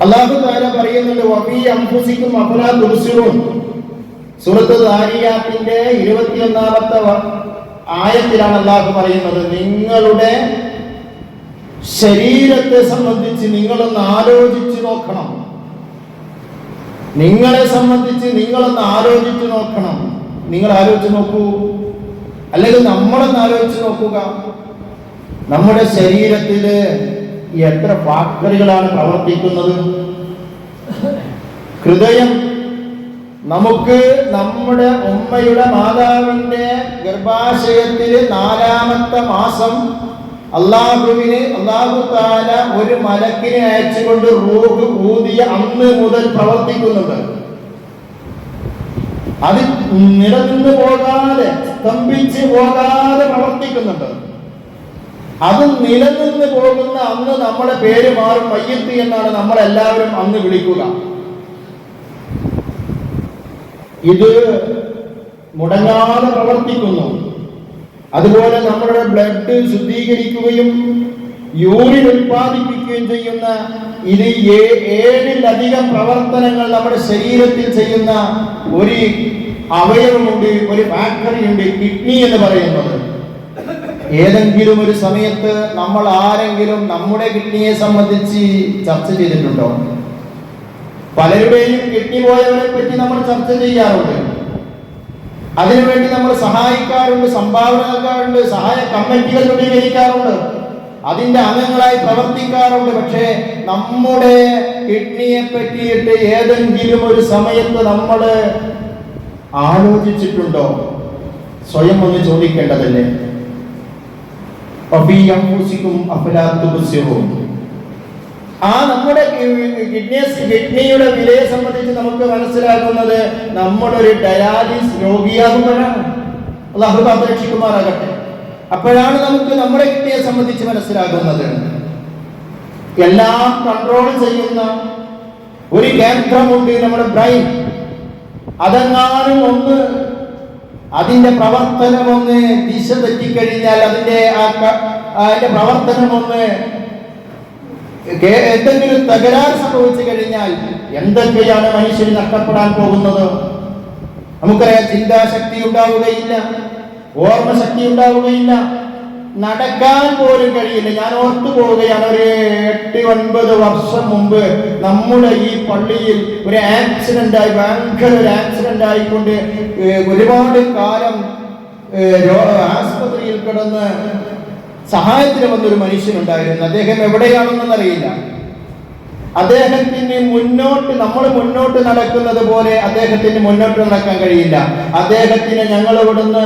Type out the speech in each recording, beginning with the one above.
അല്ലാഹു തആല പറയുന്നുണ്ട് വഫീ അൻഫുസികും അഫലാ തുബ്സിറൂൻ. സൂറത്ത് ദാരിയാത്തിന്റെ 21-ാമത്തെ ആയത്തിലാണ് അല്ലാഹു പറയുന്നത്, നിങ്ങളുടെ ശരീരത്തെ സംബന്ധിച്ച് നിങ്ങളൊന്ന് ആലോചിച്ച് നോക്കണം. നിങ്ങളെ സംബന്ധിച്ച് നിങ്ങളൊന്ന് ആലോചിച്ച് നോക്കണം. നിങ്ങൾ ആലോചിച്ച് നോക്കൂ, അല്ലെങ്കിൽ നമ്മളൊന്ന് ആലോചിച്ച് നോക്കുക. നമ്മുടെ ശരീരത്തില് എത്ര ഫാക്ടറികളാണ് പ്രവർത്തിക്കുന്നത്? ഹൃദയം നമുക്ക് നമ്മുടെ ഉമ്മയുടെ മാതാവിന്റെ ഗർഭാശയത്തില് 4-ാമത്തെ മാസം അല്ലാഹു തആല ഒരു മലക്കിനെ അയച്ചുകൊണ്ട് റൂഹ് ഊതിയ അന്ന് മുതൽ പ്രവർത്തിക്കുന്നുണ്ട്. അത് നിലനിന്ന് പോകാതെ, സ്തംഭിച്ച് പോകാതെ പ്രവർത്തിക്കുന്നുണ്ട്. അത് നിലനിന്ന് പോകുന്ന അന്ന് നമ്മുടെ പേര് മാറും, മയ്യിത്ത് എന്നാണ് നമ്മളെല്ലാവരും അന്ന് വിളിക്കുക. ഇത് മുടങ്ങാതെ പ്രവർത്തിക്കുന്നു. അതുപോലെ നമ്മുടെ ബ്ലഡ് ശുദ്ധീകരിക്കുകയും യൂറിൻ ഉൽപ്പാദിപ്പിക്കുകയും ചെയ്യുന്ന ഇത് 7-ലധികം പ്രവർത്തനങ്ങൾ നമ്മുടെ ശരീരത്തിൽ ചെയ്യുന്ന ഒരു അവയവമുണ്ട്, ഒരു ഫാക്ടറിയുണ്ട്, കിഡ്നി എന്ന് പറയുന്നത്. ഏതെങ്കിലും ഒരു സമയത്ത് നമ്മൾ ആരെങ്കിലും നമ്മുടെ കിഡ്നിയെ സംബന്ധിച്ച് ചർച്ച ചെയ്തിട്ടുണ്ടോ? പലരുടെയും കിഡ്നി പോയവരെ പറ്റി നമ്മൾ ചർച്ച ചെയ്യാറുണ്ട്. അതിനുവേണ്ടി നമ്മൾ സഹായിക്കാറുണ്ട്, സംഭാവന നൽകാറുണ്ട്, സഹായ കമ്മിറ്റികൾ രൂപീകരിക്കാറുണ്ട്, അതിന്റെ അംഗങ്ങളായി പ്രവർത്തിക്കാറുണ്ട്. പക്ഷേ നമ്മുടെ കിഡ്നിയെ പറ്റിയിട്ട് ഏതെങ്കിലും ഒരു സമയത്ത് നമ്മൾ ആലോചിച്ചിട്ടുണ്ടോ? സ്വയം ഒന്ന് ചോദിക്കേണ്ടതല്ലേ? ആ നമ്മുടെ കിഡ്നിയുടെ വിലയെ സംബന്ധിച്ച് നമുക്ക് മനസ്സിലാക്കുന്നത് നമ്മുടെ ഒരു ഡയാലിസിസ് രോഗിയാകുമ്പോഴാണ്. അല്ലാഹു കാത്തുരക്ഷിക്കുമാറാകട്ടെ. അപ്പോഴാണ് നമുക്ക് നമ്മുടെ കിഡ്നിയെ സംബന്ധിച്ച് മനസ്സിലാകുന്നത്. എല്ലാം കൺട്രോൾ ചെയ്യുന്ന ഒരു കേന്ദ്രമുണ്ട് നമ്മുടെ ബ്രെയിൻ. അതെങ്ങാനും ഒന്ന് അതിന്റെ പ്രവർത്തനം ഒന്ന് ദിശ തെറ്റിക്കഴിഞ്ഞാൽ, അതിന്റെ പ്രവർത്തനം ഒന്ന് എന്തെങ്കിലും തകരാറ് സംഭവിച്ചു കഴിഞ്ഞാൽ എന്തൊക്കെയാണ് മനുഷ്യന് നഷ്ടപ്പെടാൻ പോകുന്നത്? നമുക്കറിയാം, ചിന്താശക്തി ഉണ്ടാവുകയില്ല, ഓർമ്മശക്തി ഉണ്ടാവുകയില്ല, നടക്കാൻ പോലും കഴിയില്ല. ഞാൻ ഓർത്തു പോവുകയാണ്, ഒരു 8-9 വർഷം മുമ്പ് നമ്മുടെ ഈ പള്ളിയിൽ ഒരു ആക്സിഡന്റ് ആയി, ഭയങ്കര ഒരു ആക്സിഡന്റ് ആയിക്കൊണ്ട് ഒരുപാട് കാലം ആസ്പത്രിയിൽ കിടന്ന് സഹായത്തിന് വന്നൊരു മനുഷ്യനുണ്ടായിരുന്നു. അദ്ദേഹം എവിടെയാണെന്നൊന്നും അറിയില്ല. അദ്ദേഹത്തിന് നമ്മൾ മുന്നോട്ട് നടക്കുന്നത് പോലെ അദ്ദേഹത്തിന് മുന്നോട്ട് നടക്കാൻ കഴിയില്ല. അദ്ദേഹത്തിന് ഞങ്ങൾ ഇവിടുന്ന്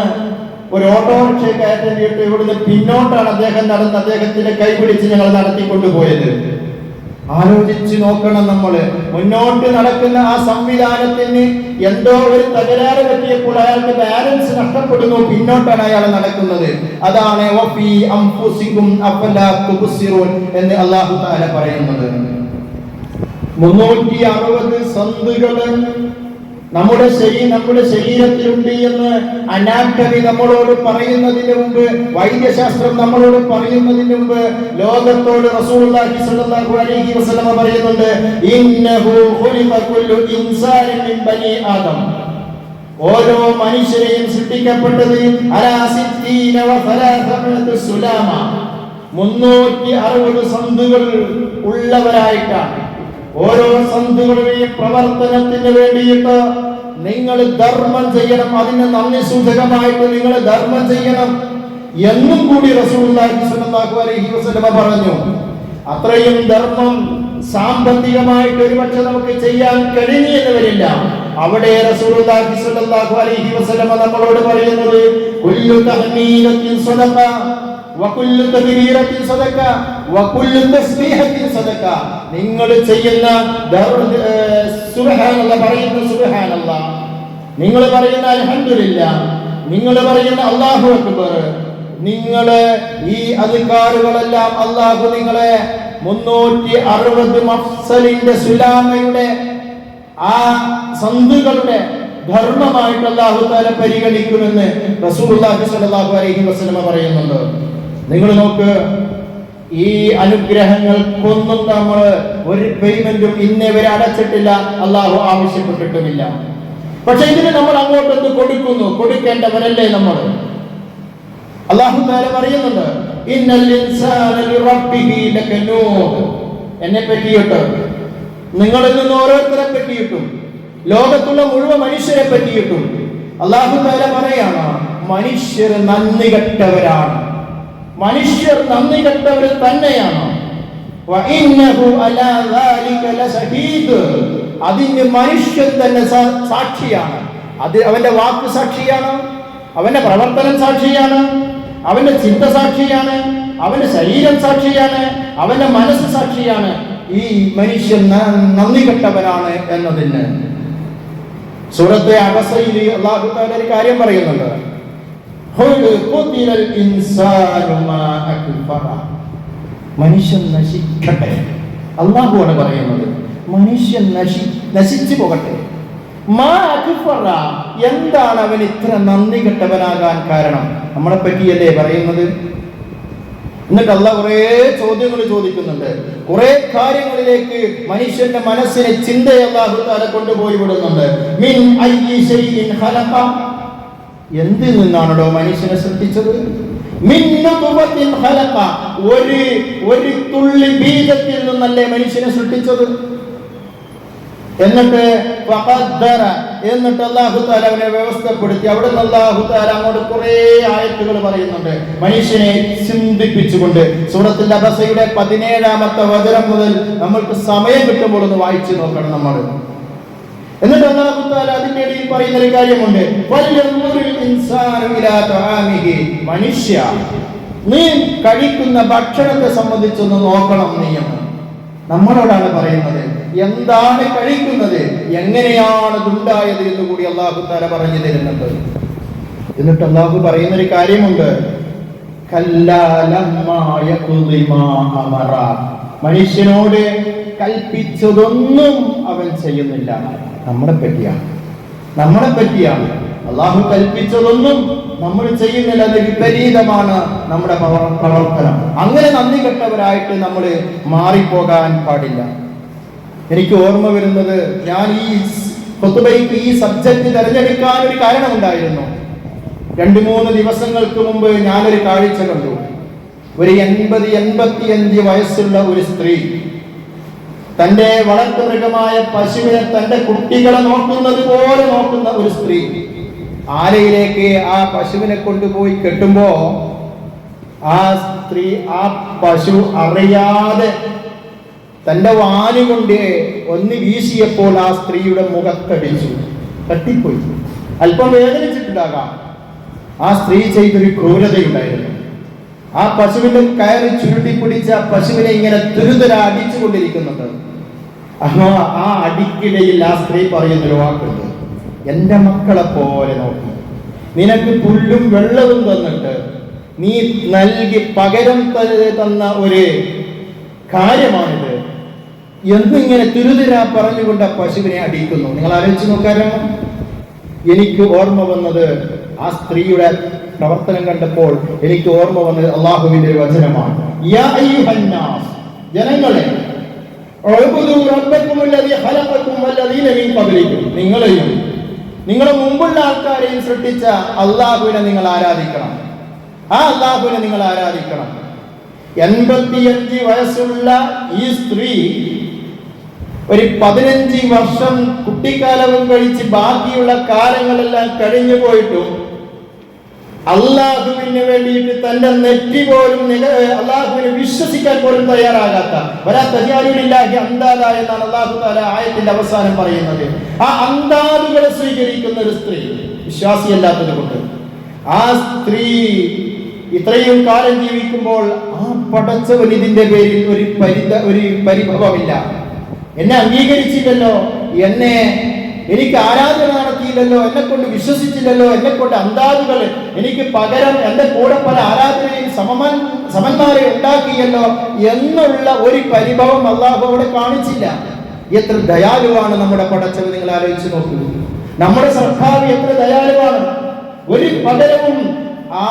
ഒരു ഓട്ടോറിക്ഷ കയറ്റേണ്ടിയിട്ട് ഇവിടുന്ന് പിന്നോട്ടാണ് അദ്ദേഹം നടന്ന് അദ്ദേഹത്തിന്റെ കൈപിടിച്ച് ഞങ്ങൾ നടത്തിക്കൊണ്ടുപോയത്. ആലോചിച്ച് നോക്കണം, നമ്മള് മുന്നോട്ട് നടക്കുന്ന ആ സംവിധാനത്തിന് എന്തോ ഒരു തകരാറ് പറ്റിയപ്പോൾ അയാൾക്ക് ബാലൻസ് നഷ്ടപ്പെടുന്നു, പിന്നോട്ടാണ് അയാൾ നടക്കുന്നത്. അതാണ് എന്ന് അല്ലാഹു തആല പറയുന്നത്. 360 സന്ധികള് നമ്മുടെ ശരീരത്തിലുണ്ട് എന്ന് അനാറ്റമി നമ്മളോട് പറയുന്നതിന് മുമ്പ്, വൈദ്യശാസ്ത്രം നമ്മളോട് പറയുന്നതിന് മുമ്പ് ലോകത്തോട് റസൂലുള്ളാഹി സ്വല്ലല്ലാഹു അലൈഹി വസല്ലം പറയുന്നുണ്ട്, ഇന്നഹു ഖുലിഖ കുല്ലു ഇൻസാനിൻ മിൻ ബനി ആദം. ഓരോ മനുഷ്യരെയും സൃഷ്ടിക്കപ്പെട്ടത് അലാ 60 വ 300 സുലാമ, 360 സന്ധികൾ ഉള്ളവരായിട്ടാണ്. ഓരോ സന്ധികളുടെയും പ്രവർത്തനത്തിന് വേണ്ടിയിട്ട് നിങ്ങൾ ധർമ്മം ചെയ്യണം. അതിന് നന്ദി സൂചകമായിട്ട് നിങ്ങൾ ധർമ്മം ചെയ്യണം എന്നും കൂടി റസൂലുള്ളാഹി സ്വല്ലല്ലാഹു അലൈഹി വസല്ലം പറഞ്ഞു. അത്രയും ധർമ്മം സാമ്പത്തികമായിട്ട് ഒരുപക്ഷെ നമുക്ക് ചെയ്യാൻ കഴിഞ്ഞെന്ന് വരില്ല. അവിടെ റസൂലുള്ളാഹി സ്വല്ലല്ലാഹു അലൈഹി വസല്ലം നമ്മളോട് പറയുന്നത്, കുല്ലു തഹ്മീലത്തിൻ സദഖ വകുല്ലു തക്ബീറത്തിൻ സദഖ വകുല്ലു തസ്ബീഹത്തിൻ സദഖ. നിങ്ങൾ ചെയ്യുന്ന സുബ്ഹാനല്ലാഹ്, പറയുന്ന സുബ്ഹാനല്ലാഹ്, നിങ്ങൾ പറയുന്ന അൽഹംദുലില്ലാഹ്, നിങ്ങൾ പറയുന്ന അല്ലാഹു അക്ബർ, നിങ്ങൾ ഈ അദ്കാറുകളെല്ലാം അല്ലാഹു നിങ്ങളെ 360 മഫ്സലിന്റെ സുലാമയുടെ ആ സന്ധികളുടെ ധർമ്മമായിട്ട് അല്ലാഹു തആല പരിഗണിക്കുമെന്ന് റസൂലുള്ളാഹി സ്വല്ലല്ലാഹു അലൈഹി വസല്ലം പറയുന്നുണ്ട്. നിങ്ങൾ നോക്ക്, ഈ അനുഗ്രഹങ്ങൾക്കൊന്നും നമ്മൾ ഒരു പേയ്മെന്റും ഇന്നേ വരെ അടച്ചിട്ടില്ല, അള്ളാഹു ആവശ്യപ്പെട്ടിട്ടുമില്ല. പക്ഷെ ഇതിന് നമ്മൾ അങ്ങോട്ടൊന്ന് കൊടുക്കുന്നു, കൊടുക്കേണ്ടവരല്ലേ നമ്മൾ? അല്ലാഹു തആല പറയുന്നുണ്ട്, ഇന്നൽ ഇൻസാന ലിറബ്ബിഹി ലകനൂദ്. എന്നെ പറ്റിയിട്ട്, നിങ്ങളിൽ നിന്ന് ഓരോരുത്തരെ പറ്റിയിട്ടും, ലോകത്തുള്ള മുഴുവൻ മനുഷ്യരെ പറ്റിയിട്ടും അല്ലാഹു തആല പറയാണ്, മനുഷ്യർ നന്ദി കെട്ടവരാണ്. മനുഷ്യർ നന്ദി കെട്ടവർ തന്നെയാണ്. വഇന്നഹു അലാ ദാലിക ലശഹീദ്. അതിന് മനുഷ്യൻ തന്നെ സാക്ഷിയാണ്. അത് അവന്റെ വാക്ക് സാക്ഷിയാണ്, അവന്റെ പ്രവർത്തനം സാക്ഷിയാണ്, അവന്റെ ചിന്ത സാക്ഷിയാണ്, അവന്റെ ശരീരം സാക്ഷിയാണ്, അവന്റെ മനസ്സ് സാക്ഷിയാണ്. ഈ മനുഷ്യൻ നന്ദി കെട്ടവനാണ് എന്നതിന് സൂറത്തെ അബസയിൽ അല്ലാഹു തആല ഒരു കാര്യം പറയുന്നുണ്ട്. മനുഷ്യൻ നശിക്കട്ടെ. അല്ലാഹുവാണ് പറയുന്നത്, മനുഷ്യൻ നശിച്ചു പോകട്ടെ. എന്താണ് അവൻ ഇത്ര നന്ദി കെട്ടവനാകാൻ കാരണം? നമ്മളെ പറ്റിയല്ലേ പറയുന്നത്? എന്നിട്ട് അല്ലാഹു കുറെ ചോദ്യങ്ങൾ ചോദിക്കുന്നുണ്ട്. കുറെ കാര്യങ്ങളിലേക്ക് മനുഷ്യന്റെ മനസ്സിനെ, ചിന്തയെ അല്ലാഹു തആല കൊണ്ടുപോയി വിടുന്നുണ്ട്. മിൻ അയ്യി ശൈഇൻ ഖലഖ. എന്തിൽ നിന്നാണോ മനുഷ്യനെ സൃഷ്ടിച്ചത്? മിൻ നുത്ഫത്തിൻ ഖലഖ. ഒരു തുള്ളി ബീജത്തിൽ നിന്നല്ലേ മനുഷ്യനെ സൃഷ്ടിച്ചത്? എന്നിട്ട് ഫഖദ്ദറ, എന്നിട്ട് അല്ലാഹു തആല അവനെ വ്യവസ്ഥപ്പെടുത്തി. അവിടെ നിന്ന് അല്ലാഹു തആല അങ്ങോട്ട് കുറേ ആയത്തുകൾ പറയുന്നുണ്ട്, മനുഷ്യനെ ചിന്തിപ്പിച്ചുകൊണ്ട്. സൂറത്തുൽ അബസയുടെ 17-ാമത്തെ വചനം മുതൽ നമ്മൾക്ക് സമയം കിട്ടുമ്പോൾ ഒന്ന് വായിച്ചു നോക്കണം നമ്മൾ. എന്നിട്ട് അല്ലാഹു തആല അതിന്റെ ഇടയിൽ പറയുന്ന ഒരു കാര്യമുണ്ട്, വൽയൻദുറിൽ ഇൻസാനു ഇലാ തആമിഹി. മനുഷ്യ, നീ കഴിക്കുന്ന ഭക്ഷണത്തെ സംബന്ധിച്ചൊന്ന് നോക്കണം നീ എന്ന് നമ്മളോടാണ് പറയുന്നത്. എന്താണ് കഴിക്കുന്നത്, എങ്ങനെയാണ് ഇതുണ്ടായത് എന്ന് കൂടി അല്ലാഹു തആല പറഞ്ഞു തരുന്നുണ്ട്. എന്നിട്ട് അല്ലാഹു പറയുന്നൊരു കാര്യമുണ്ട്, കല്ലാ ലമ്മാ യഖ്ദി മാ അമറ. മനുഷ്യനോട് കൽപ്പിച്ചതൊന്നും അവൻ ചെയ്യുന്നില്ല. നമ്മളെ പറ്റിയാണ്. അല്ലാഹു കൽപ്പിച്ചതൊന്നും നമ്മൾ ചെയ്യുന്നില്ല, അത് വിപരീതമാണ് നമ്മുടെ പ്രവർത്തനം. അങ്ങനെ നന്ദി കെട്ടവരായിട്ട് നമ്മൾ മാറിപ്പോകാൻ പാടില്ല. എനിക്ക് ഓർമ്മ വരുന്നത്, ഞാൻ ഈ ഖുതുബയ്ക്ക് ഈ സബ്ജക്ട് തിരഞ്ഞെടുക്കാൻ ഒരു കാരണമുണ്ടായിരുന്നു. 2-3 ദിവസങ്ങൾക്ക് മുമ്പ് ഞാനൊരു കാഴ്ച കണ്ടു. ഒരു 80-85 വയസ്സുള്ള ഒരു സ്ത്രീ തന്റെ വളർത്തുമൃഗമായ പശുവിനെ തന്റെ കുട്ടികളെ നോക്കുന്നത് പോലെ നോക്കുന്ന ഒരു സ്ത്രീ ആലയിലേക്ക് ആ പശുവിനെ കൊണ്ടുപോയി കെട്ടുമ്പോ ആ സ്ത്രീ, ആ പശു അറിയാതെ തന്റെ വാലുകൊണ്ട് ഒന്ന് വീശിയപ്പോൾ ആ സ്ത്രീയുടെ മുഖത്തടിച്ചു, തട്ടിപ്പോയി. അല്പം വേദനിച്ചിട്ടുണ്ടാകാം. ആ സ്ത്രീ ചെയ്തൊരു ക്രൂരതയുണ്ടായിരുന്നു. ആ പശുവിന്റെ കയറി ചുരുട്ടി പിടിച്ച പശുവിനെ ഇങ്ങനെ തുരുതര അടിച്ചുകൊണ്ടിരിക്കുന്നുണ്ട്. ആ അടിക്കിടയിൽ ആ സ്ത്രീ പറയുന്നൊരു വാക്കുണ്ട്, എന്റെ മക്കളെ പോലെ നോക്കി, നിനക്ക് പുല്ലും വെള്ളവും തന്നിട്ട് നീ നൽകി പകരം തന്ന ഒരു കാര്യമാണിത് എന്നിങ്ങനെ തുരുതിര പറഞ്ഞുകൊണ്ട് ആ പശുവിനെ അടിക്കുന്നു. നിങ്ങൾ ആലോചിച്ച് നോക്കാനാണ്. എനിക്ക് ഓർമ്മ വന്നത്, ആ സ്ത്രീയുടെ പ്രവർത്തനം കണ്ടപ്പോൾ എനിക്ക് ഓർമ്മ വന്നത് അല്ലാഹുവിന്റെ ഒരു വചനമാണ്, യാ അയ്യുഹന്നാസ്, ജനങ്ങളെ, നിങ്ങളെയും നിങ്ങളെ മുമ്പുള്ള ആൾക്കാരെയും സൃഷ്ടിച്ച അല്ലാഹുവിനെ നിങ്ങൾ ആരാധിക്കണം. ആ അല്ലാഹുവിനെ നിങ്ങൾ ആരാധിക്കണം. 85 വയസ്സുള്ള ഈ സ്ത്രീ ഒരു 15 വർഷം കുട്ടിക്കാലവും കഴിച്ച് ബാക്കിയുള്ള കാലങ്ങളെല്ലാം കഴിഞ്ഞു പോയിട്ടും അല്ലാഹുവിന് വേണ്ടിയിട്ട് തന്റെ നെറ്റി പോലും അല്ലാഹുവിനെ വിശ്വസിക്കാൻ പോലും തയ്യാറാകാത്ത അന്താദ എന്നാണ് അല്ലാഹു തആല ആയത്തിന്റെ അവസാനം പറയുന്നത്. ആ അന്താദുകളെ സ്വീകരിക്കുന്ന ഒരു സ്ത്രീ, വിശ്വാസിയല്ലാത്തത് കൊണ്ട് ആ സ്ത്രീ ഇത്രയും കാലം ജീവിക്കുമ്പോൾ ആ പടച്ചവൻ ഇതിന്റെ പേരിൽ ഒരു പരിഭവമില്ല. എന്നെ അംഗീകരിച്ചില്ലല്ലോ, എനിക്ക് ആരാധന നടത്തിയില്ലല്ലോ, എന്നെ കൊണ്ട് വിശ്വസിച്ചില്ലല്ലോ, എന്നെ കൊണ്ട് അന്താദുകൾ എനിക്ക് പകരം എന്റെ കൂടെ പല ആരാധനയിൽ സമന്മാരെ ഉണ്ടാക്കിയല്ലോ എന്നുള്ള ഒരു പരിഭവം അല്ലാഹു അവിടെ കാണിച്ചില്ല. എത്ര ദയാലുവാണ് നമ്മുടെ പടച്ചവൻ, നിങ്ങൾ ആലോചിച്ച് നോക്കൂ. നമ്മുടെ സർക്കാർ എത്ര ദയാലുവാണ്. ഒരു പകരവും ആ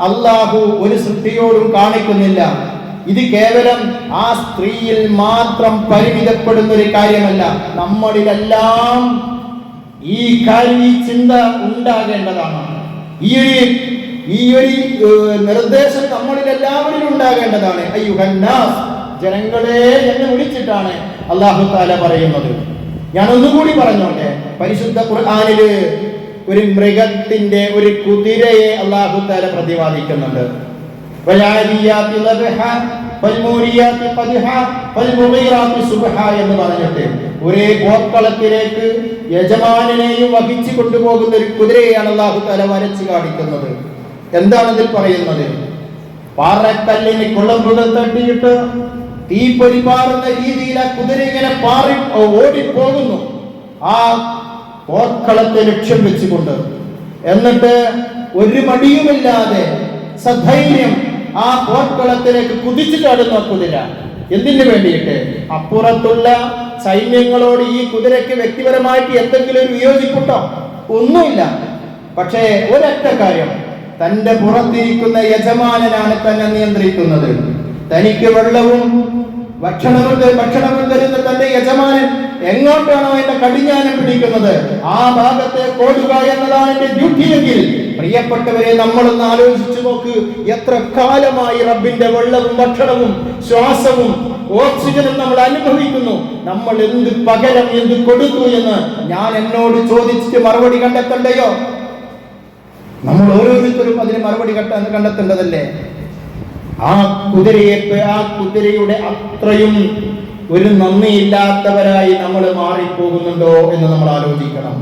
അല്ലാഹു ഒരു സൃഷ്ടിയോടും കാണിക്കുന്നില്ല. ഇത് കേവലം ആ സ്ത്രീയിൽ മാത്രം പരിമിതപ്പെടുന്ന ഒരു കാര്യമല്ല. നമ്മളിലെല്ലാം ഈ ചിന്ത ഉണ്ടാകേണ്ടതാണ്. ഈ ഒരു നിർദ്ദേശം നമ്മളിൽ എല്ലാവരിലും ഉണ്ടാകേണ്ടതാണ്. അയ്യുഹന്നാസ്, ജനങ്ങളെ എന്ന് വിളിച്ചിട്ടാണ് അല്ലാഹു തആല പറയുന്നത്. ഞാൻ ഒന്നുകൂടി പറഞ്ഞോട്ടെ. പരിശുദ്ധ ഖുർആനില് ഒരു മൃഗത്തിന്റെ, ഒരു കുതിരയെ അല്ലാഹു തആല പ്രതിപാദിക്കുന്നുണ്ട്. വലാദിയാതി ലബ്ഹ ഫൽമൂരിയാതി ഖദ്ഹ ഫൽമുഗീറാതി സുബ്ഹ എന്ന് പറഞ്ഞിട്ട് ഒരേ പോർക്കളത്തിലേക്ക് യജമാനനെയും വഹിച്ചു കൊണ്ടുപോകുന്ന ഒരു കുതിരയെയാണ് അല്ലാഹു തആല വരച്ചു കാണിക്കുന്നത്. എന്താണ് ഇതിൽ പറയുന്നത്? പാറക്കല്ലിന് കുളമ്പുകൾ തട്ടിയിട്ട് തീ പരിപാറുന്ന രീതിയിൽ ആ കുതിര ഇങ്ങനെ ഓടിപ്പോകുന്നു ആ പോർക്കളത്തെ ലക്ഷ്യം വെച്ചുകൊണ്ട്. എന്നിട്ട് ഒരു മടിയുമില്ലാതെ സധൈര്യം ആ പോർക്കളത്തിലേക്ക് കുതിച്ചു ചാടുന്ന കുതിര. എന്തിനു വേണ്ടിയിട്ട്? അപ്പുറത്തുള്ള സൈന്യങ്ങളോട് ഈ കുതിരയ്ക്ക് വ്യക്തിപരമായിട്ട് എന്തെങ്കിലും ഒരു വിയോജിപ്പുണ്ടോ? ഒന്നുമില്ല. പക്ഷേ ഒരൊറ്റ കാര്യം, തന്റെ പുറത്തിരിക്കുന്ന യജമാനനാണ് തന്നെ നിയന്ത്രിക്കുന്നത്. തനിക്ക് വെള്ളവും ഭക്ഷണവും തരുന്ന തന്റെ യജമാനൻ എങ്ങോട്ടാണോ എന്റെ കടിഞ്ഞാനം പിടിക്കുന്നത് ആ ഭാഗത്തെ ഓടുക എന്നതാണ് എന്റെ ഡ്യൂട്ടിയെങ്കിൽ, പ്രിയപ്പെട്ടവരെ, നമ്മളൊന്ന് ആലോചിച്ചു നോക്ക്. എത്ര കാലമായി റബ്ബിന്റെ വെള്ളവും ഭക്ഷണവും ശ്വാസവും ഓക്സിജനും നമ്മൾ അനുഭവിക്കുന്നു. നമ്മൾ എന്ത് പകരം എന്ത് കൊടുത്തു എന്ന് ഞാൻ എന്നോട് ചോദിച്ചിട്ട് മറുപടി കണ്ടെത്തണ്ടയോ? നമ്മൾ ഓരോരുത്തരും അതിന് മറുപടി കണ്ടെത്തേണ്ടതല്ലേ? ആ കുതിരയുടെ അത്രയും ഒരു നന്ദിയില്ലാത്തവരായി നമ്മൾ മാറിപ്പോകുന്നുണ്ടോ എന്ന് നമ്മൾ ആലോചിക്കണം.